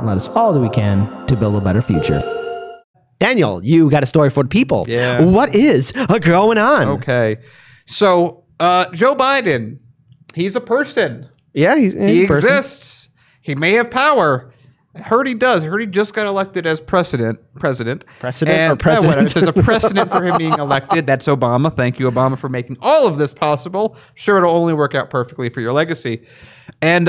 let us all do we can to build a better future. Daniel, you got a story for the people. Yeah. What is going on? Okay. So, Joe Biden, he's a person. Yeah, he exists. He may have power. I heard he does. I heard he just got elected as president. Precedent or president? If there's a precedent for him being elected, that's Obama. Thank you, Obama, for making all of this possible. I'm sure it'll only work out perfectly for your legacy. And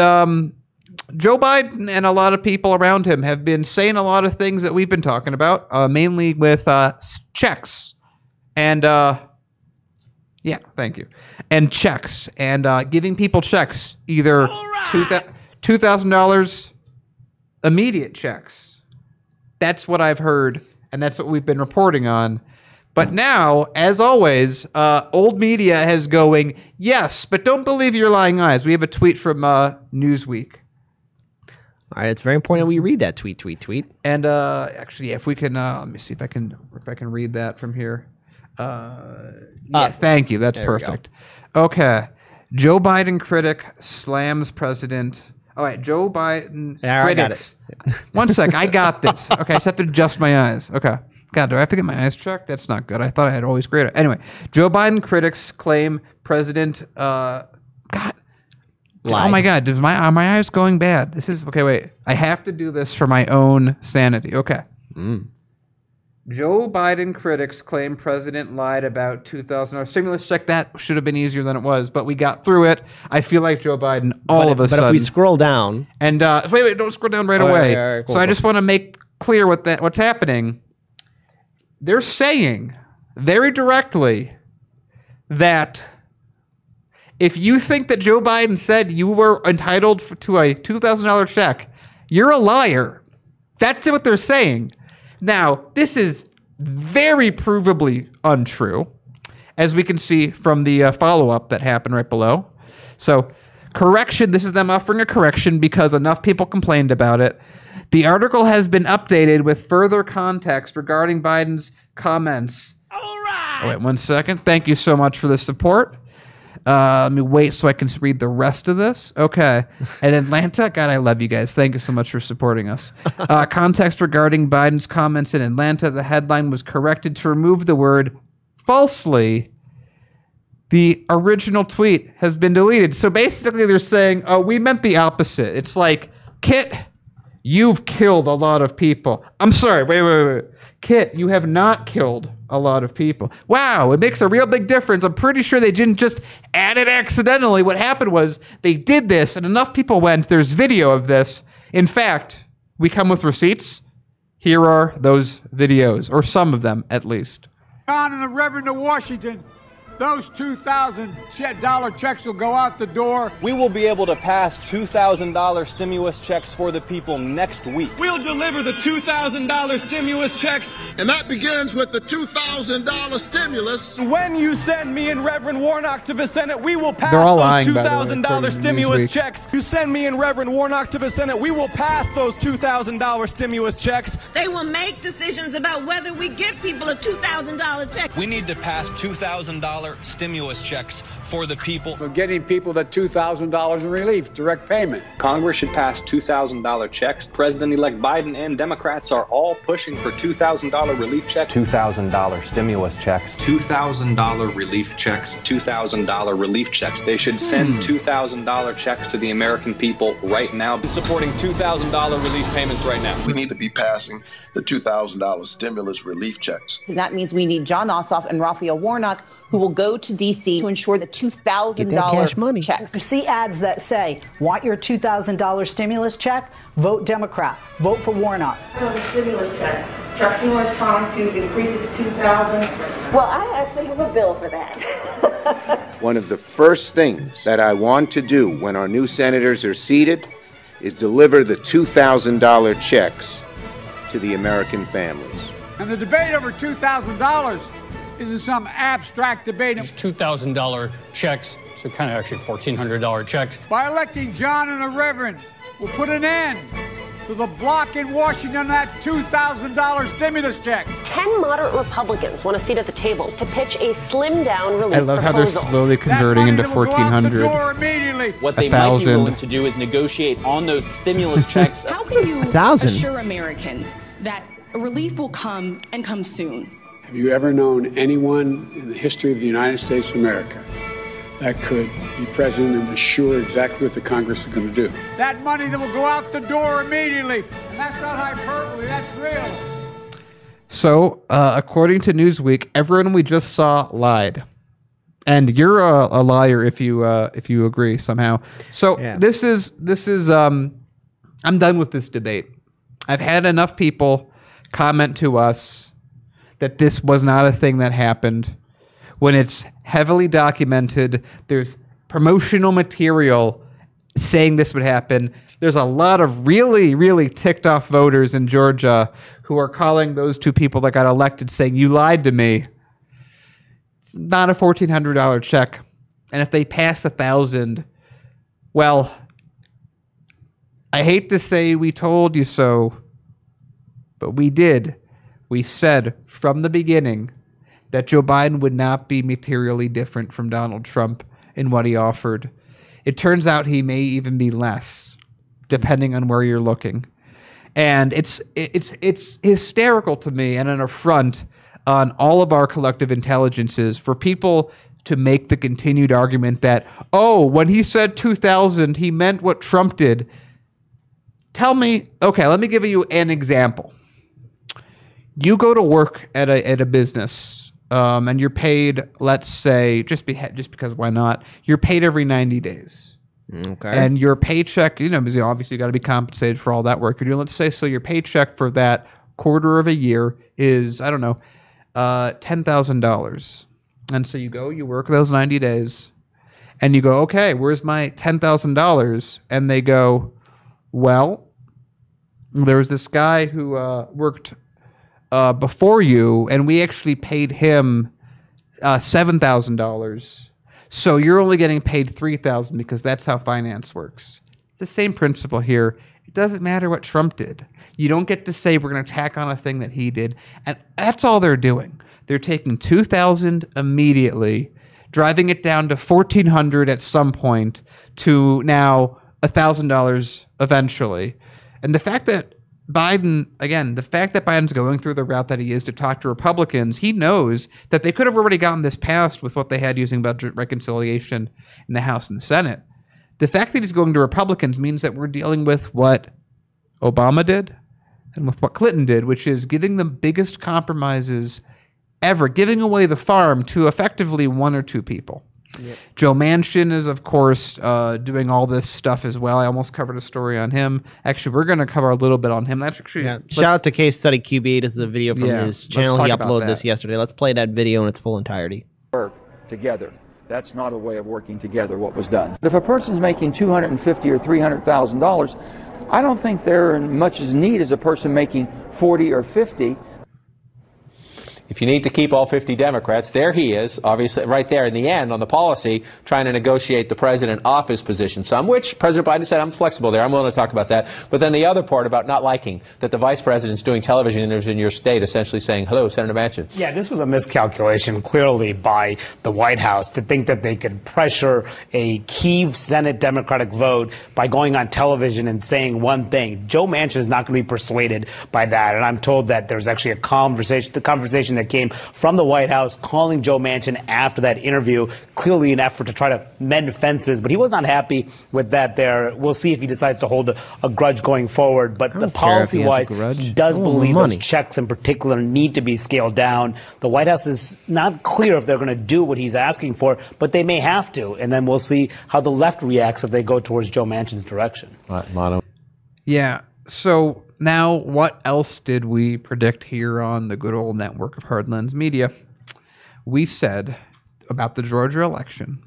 Joe Biden and a lot of people around him have been saying a lot of things that we've been talking about, mainly with checks. And, yeah, thank you. And checks. And giving people checks, either $2,000 immediate checks. That's what I've heard, and that's what we've been reporting on. But now, as always, old media has going, yes, but don't believe your lying eyes. We have a tweet from Newsweek. All right, it's very important we read that tweet. And actually, if we can, let me see if I can read that from here. Yeah, thank you. That's perfect. Okay, Joe Biden critic slams president. All right, Joe Biden critics. I got it. One sec, I got this. Okay, I just have to adjust my eyes. Okay. God, do I have to get my eyes checked? That's not good. I thought I had always great. Anyway, Joe Biden critics claim president. God. Lied. Oh my God, are my eyes going bad? This is okay. Wait, I have to do this for my own sanity. Okay. Joe Biden critics claim president lied about $2,000 stimulus check. That should have been easier than it was, but we got through it. I feel like Joe Biden But if we scroll down, and wait, don't scroll down right away. All right, cool, so I just want to make clear what's happening. They're saying very directly that if you think that Joe Biden said you were entitled to a $2,000 check, you're a liar. That's what they're saying. Now, this is very provably untrue, as we can see from the follow-up that happened right below. So, correction, this is them offering a correction because enough people complained about it. The article has been updated with further context regarding Biden's comments. All right. Oh, wait, 1 second. Thank you so much for the support. Let me wait so I can read the rest of this. Okay. In Atlanta, God, I love you guys. Thank you so much for supporting us. Context regarding Biden's comments in Atlanta. The headline was corrected to remove the word falsely. The original tweet has been deleted. So basically they're saying, oh, we meant the opposite. It's like, Kit, you've killed a lot of people. I'm sorry, wait. Kit, you have not killed a lot of people. Wow, it makes a real big difference. I'm pretty sure they didn't just add it accidentally. What happened was they did this, and enough people went, there's video of this. In fact, we come with receipts. Here are those videos, or some of them at least. John and the Reverend of Washington, those $2,000 checks will go out the door. We will be able to pass $2,000 stimulus checks for the people next week. We'll deliver the $2,000 stimulus checks. And that begins with the $2,000 stimulus. When you send me and Reverend Warnock to the Senate, we will pass those $2,000 stimulus checks. You send me and Reverend Warnock to the Senate, we will pass those $2,000 stimulus checks. They will make decisions about whether we give people a $2,000 check. We need to pass $2,000 stimulus checks for the people. For getting people that $2,000 in relief, direct payment. Congress should pass $2,000 checks. President-elect Biden and Democrats are all pushing for $2,000 relief checks. $2,000 stimulus checks. $2,000 relief checks. $2,000 relief checks. They should send $2,000 checks to the American people right now. Supporting $2,000 relief payments right now. We need to be passing the $2,000 stimulus relief checks. That means we need John Ossoff and Raphael Warnock, who will go to D.C. to ensure the $2,000 checks. You see ads that say, want your $2,000 stimulus check? Vote Democrat. Vote for Warnock. The stimulus check. Chuck Schumer is trying to increase it to $2,000. Well, I actually have a bill for that. One of the first things that I want to do when our new senators are seated is deliver the $2,000 checks to the American families. And the debate over $2,000 isn't some abstract debate. $2,000 checks, so kind of actually $1,400 checks. By electing John and the Reverend, we'll put an end to the block in Washington on that $2,000 stimulus check. 10 moderate Republicans want a seat at the table to pitch a slimmed-down relief proposal. I love how they're slowly converting into 1,400. Immediately. immediately. What they might be willing to do is negotiate on those stimulus checks. How can you 1,000. assure Americans that relief will come and come soon? Have you ever known anyone in the history of the United States of America that could be president and assure exactly what the Congress is going to do? That money that will go out the door immediately. And that's not hyperbole, that's real. So, according to Newsweek, everyone we just saw lied. And you're a liar if you agree somehow. So this is I'm done with this debate. I've had enough people comment to us that this was not a thing that happened. When it's heavily documented, there's promotional material saying this would happen. There's a lot of really, really ticked off voters in Georgia who are calling those two people that got elected saying, you lied to me. It's not a $1,400 check. And if they pass 1,000, well, I hate to say we told you so, but we did. We said from the beginning that Joe Biden would not be materially different from Donald Trump in what he offered. It turns out he may even be less, depending on where you're looking. And it's hysterical to me and an affront on all of our collective intelligences for people to make the continued argument that, oh, when he said 2,000, he meant what Trump did. Tell me, okay, let me give you an example. You go to work at a business, and you're paid, let's say, just because why not? You're paid every 90 days. Okay. And your paycheck, obviously you got to be compensated for all that work you're doing. Let's say, so your paycheck for that quarter of a year is, I don't know, $10,000. And so you go, you work those 90 days, and you go, okay, where's my $10,000? And they go, well, there was this guy who worked before you, and we actually paid him $7,000. So you're only getting paid $3,000 because that's how finance works. It's the same principle here. It doesn't matter what Trump did. You don't get to say we're going to tack on a thing that he did. And that's all they're doing. They're taking $2,000 immediately, driving it down to $1,400 at some point to now $1,000 eventually. And the fact that Biden's going through the route that he is to talk to Republicans, he knows that they could have already gotten this passed with what they had using budget reconciliation in the House and the Senate. The fact that he's going to Republicans means that we're dealing with what Obama did and with what Clinton did, which is giving the biggest compromises ever, giving away the farm to effectively one or two people. Yep. Joe Manchin is, of course, doing all this stuff as well. I almost covered a story on him. Actually, we're going to cover a little bit on him. That's actually shout out to Case Study QB. This is a video from his channel. He uploaded this yesterday. Let's play that video in its full entirety. Work together. That's not a way of working together. What was done. If a person's making $250,000 or $300,000, I don't think they're in much as need as a person making 40 or 50. If you need to keep all 50 Democrats, there he is, obviously, right there in the end on the policy, trying to negotiate the president off his position some, which President Biden said, I'm flexible there. I'm willing to talk about that. But then the other part about not liking that the vice president's doing television interviews in your state, essentially saying, hello, Senator Manchin. Yeah, this was a miscalculation, clearly, by the White House to think that they could pressure a key Senate Democratic vote by going on television and saying one thing. Joe Manchin is not going to be persuaded by that. And I'm told that there's actually a conversation that came from the White House calling Joe Manchin after that interview, clearly an effort to try to mend fences. But he was not happy with that there. We'll see if he decides to hold a grudge going forward. But the policy-wise, he does believe those checks in particular need to be scaled down. The White House is not clear if they're going to do what he's asking for, but they may have to. And then we'll see how the left reacts if they go towards Joe Manchin's direction. Mono. Yeah, so now, what else did we predict here on the good old network of Hardlands Media? We said about the Georgia election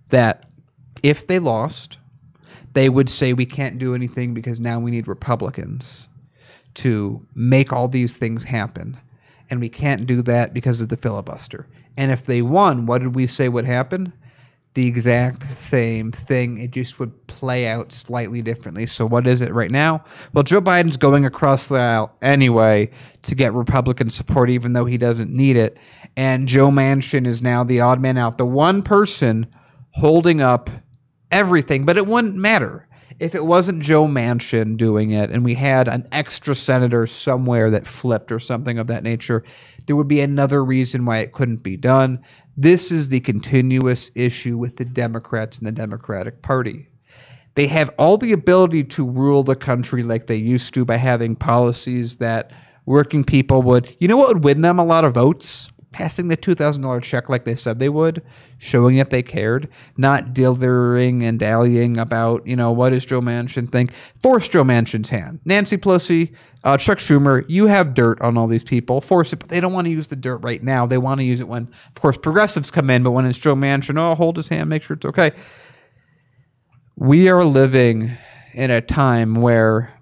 that if they lost, they would say we can't do anything because now we need Republicans to make all these things happen. And we can't do that because of the filibuster. And if they won, what did we say would happen? The exact same thing. It just would play out slightly differently. So what is it right now? Well, Joe Biden's going across the aisle anyway to get Republican support, even though he doesn't need it. And Joe Manchin is now the odd man out, the one person holding up everything, but it wouldn't matter. If it wasn't Joe Manchin doing it and we had an extra senator somewhere that flipped or something of that nature, there would be another reason why it couldn't be done. This is the continuous issue with the Democrats and the Democratic Party. They have all the ability to rule the country like they used to by having policies that working people would. You know what would win them a lot of votes? Passing the $2,000 check like they said they would, showing that they cared, not dithering and dallying about, what does Joe Manchin think? Force Joe Manchin's hand. Nancy Pelosi, Chuck Schumer, you have dirt on all these people. Force it, but they don't want to use the dirt right now. They want to use it when, of course, progressives come in, but when it's Joe Manchin, hold his hand, make sure it's okay. We are living in a time where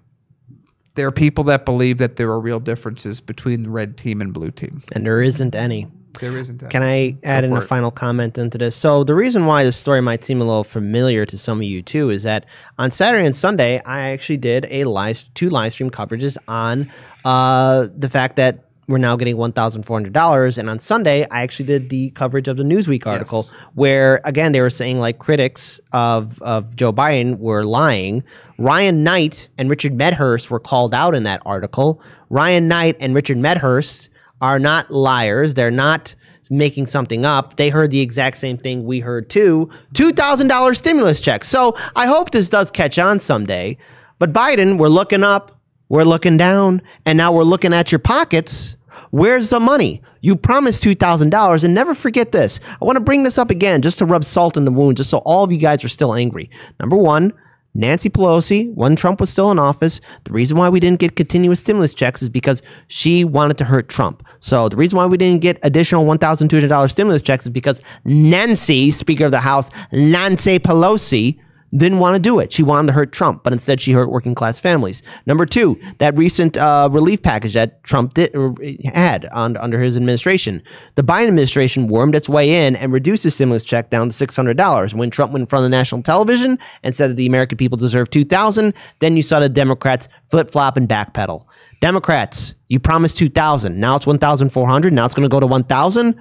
there are people that believe that there are real differences between the red team and blue team. And there isn't any. There isn't any. Can I add in a final comment into this? So the reason why this story might seem a little familiar to some of you too is that on Saturday and Sunday, I actually did two live stream coverages on the fact that we're now getting $1,400. And on Sunday, I actually did the coverage of the Newsweek article where, again, they were saying like critics of Joe Biden were lying. Ryan Knight and Richard Medhurst were called out in that article. Ryan Knight and Richard Medhurst are not liars. They're not making something up. They heard the exact same thing we heard too. $2,000 stimulus checks. So I hope this does catch on someday. But Biden, we're looking up, we're looking down, and now we're looking at your pockets. Where's the money? You promised $2,000, and never forget this. I want to bring this up again just to rub salt in the wound, just so all of you guys are still angry. Number one, Nancy Pelosi, when Trump was still in office, the reason why we didn't get continuous stimulus checks is because she wanted to hurt Trump. So the reason why we didn't get additional $1,200 stimulus checks is because Nancy, Speaker of the House, Nancy Pelosi, didn't want to do it. She wanted to hurt Trump, but instead she hurt working class families. Number two, that recent relief package that Trump had under his administration. The Biden administration wormed its way in and reduced the stimulus check down to $600. When Trump went in front of the national television and said that the American people deserve $2,000, then you saw the Democrats flip-flop and backpedal. Democrats, you promised $2,000. Now it's $1,400. Now it's going to go to $1,000.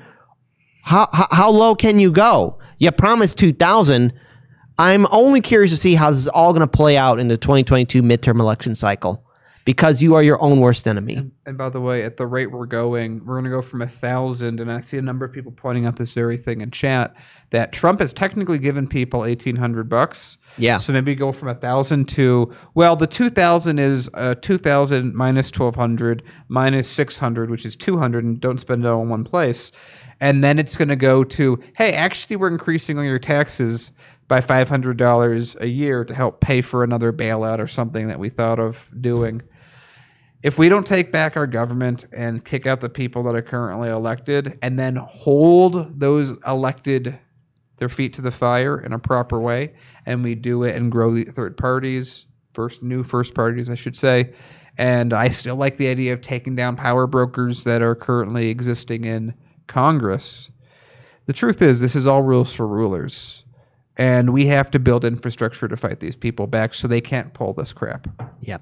How low can you go? You promised $2,000. I'm only curious to see how this is all going to play out in the 2022 midterm election cycle, because you are your own worst enemy. And by the way, at the rate we're going to go from 1,000, and I see a number of people pointing out this very thing in chat, that Trump has technically given people $1,800. Yeah. So maybe go from 1,000 to, well, the 2,000 is 2,000 minus 1,200 minus 600, which is 200, and don't spend it all in one place. And then it's going to go to, hey, actually, we're increasing all your taxes by $500 a year to help pay for another bailout or something that we thought of doing. If we don't take back our government and kick out the people that are currently elected and then hold those elected their feet to the fire in a proper way, and we do it and grow the third parties, new first parties, I should say, and I still like the idea of taking down power brokers that are currently existing in Congress. The truth is, this is all rules for rulers. And we have to build infrastructure to fight these people back so they can't pull this crap. Yep.